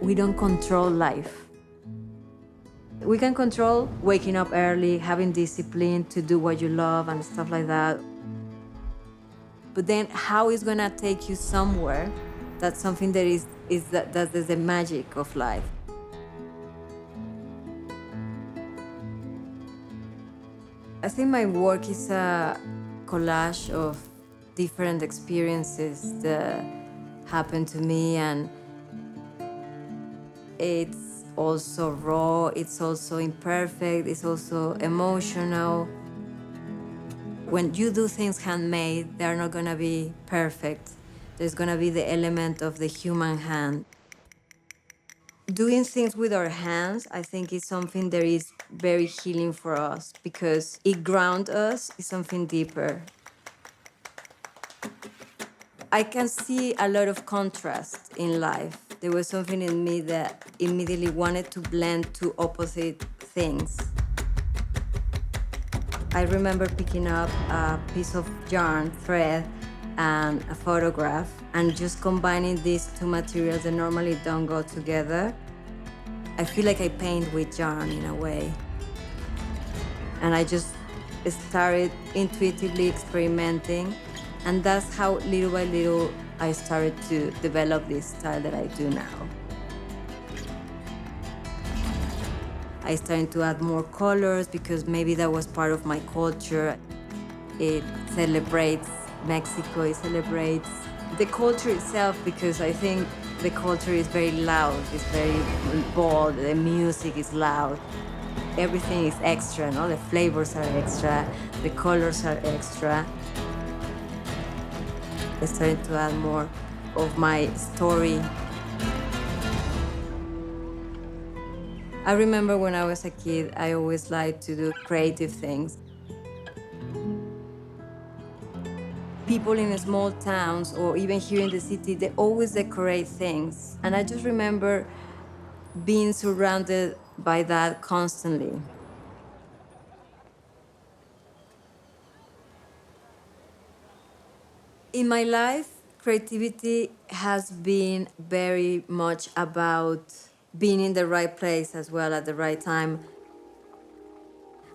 We don't control life. We can control waking up early, having discipline to do what you love and stuff like that. But then how it's gonna take you somewhere, that's something that is the magic of life. I think my work is a collage of different experiences that happened to me, and it's also raw, it's also imperfect, it's also emotional. When you do things handmade, they're not gonna be perfect. There's gonna be the element of the human hand. Doing things with our hands, I think, is something that is very healing for us because it grounds us in something deeper. I can see a lot of contrast in life. There was something in me that immediately wanted to blend two opposite things. I remember picking up a piece of yarn, thread, and a photograph, and just combining these two materials that normally don't go together. I feel like I paint with yarn in a way. And I just started intuitively experimenting, and that's how little by little I started to develop this style that I do now. I started to add more colors because maybe that was part of my culture. It celebrates Mexico, it celebrates the culture itself because I think the culture is very loud, it's very bold, the music is loud. Everything is extra, no? The flavors are extra, the colors are extra. I started to add more of my story. I remember when I was a kid, I always liked to do creative things. People in small towns or even here in the city, they always decorate things. And I just remember being surrounded by that constantly. In my life, creativity has been very much about being in the right place as well at the right time.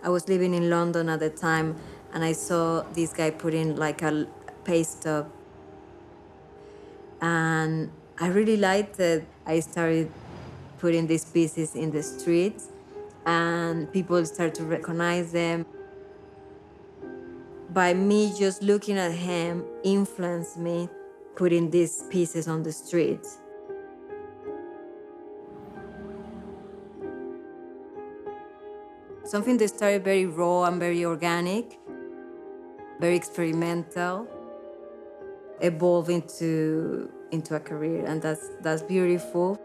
I was living in London at the time, and I saw this guy putting like a paste up. And I really liked it. I started putting these pieces in the streets, and people started to recognize them. By me just looking at him influenced me putting these pieces on the street. Something that started very raw and very organic, very experimental, evolved into a career, and that's beautiful.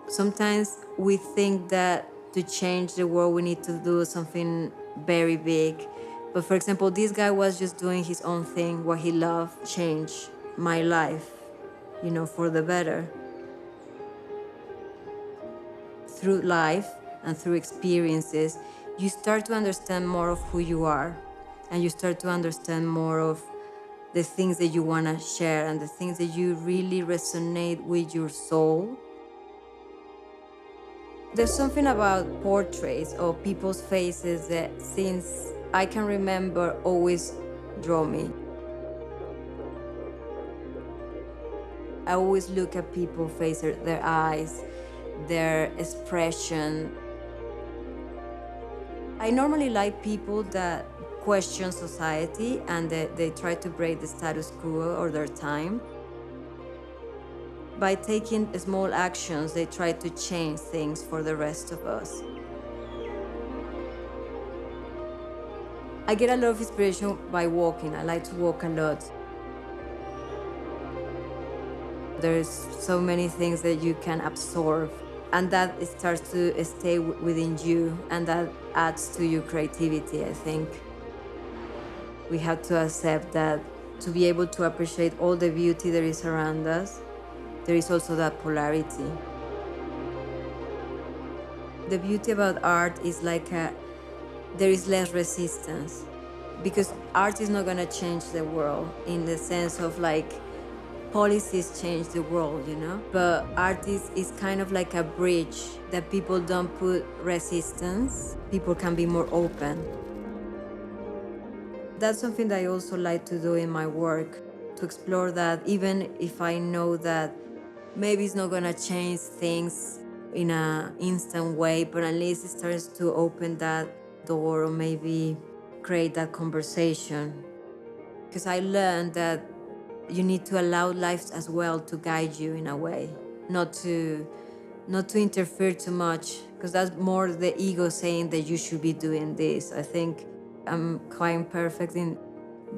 Sometimes we think that to change the world we need to do something very big. But for example, this guy was just doing his own thing, what he loved, changed my life, for the better. Through life and through experiences, you start to understand more of who you are, and you start to understand more of the things that you want to share and the things that you really resonate with your soul. There's something about portraits or people's faces that, since I can remember, always draw me. I always look at people's faces, their eyes, their expression. I normally like people that question society and that they try to break the status quo or their time. By taking small actions, they try to change things for the rest of us. I get a lot of inspiration by walking. I like to walk a lot. There's so many things that you can absorb, and that it starts to stay within you, and that adds to your creativity, I think. We have to accept that to be able to appreciate all the beauty that is around us, there is also that polarity. The beauty about art is there is less resistance, because art is not going to change the world in the sense of policies change the world, you know? But art is kind of like a bridge that people don't put resistance. People can be more open. That's something that I also like to do in my work, to explore that even if I know that maybe it's not gonna change things in an instant way, but at least it starts to open that door or maybe create that conversation. Because I learned that you need to allow life as well to guide you in a way, not to interfere too much, because that's more the ego saying that you should be doing this. I think I'm quite imperfect in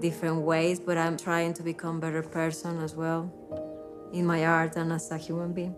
different ways, but I'm trying to become a better person as well in my art and as a human being.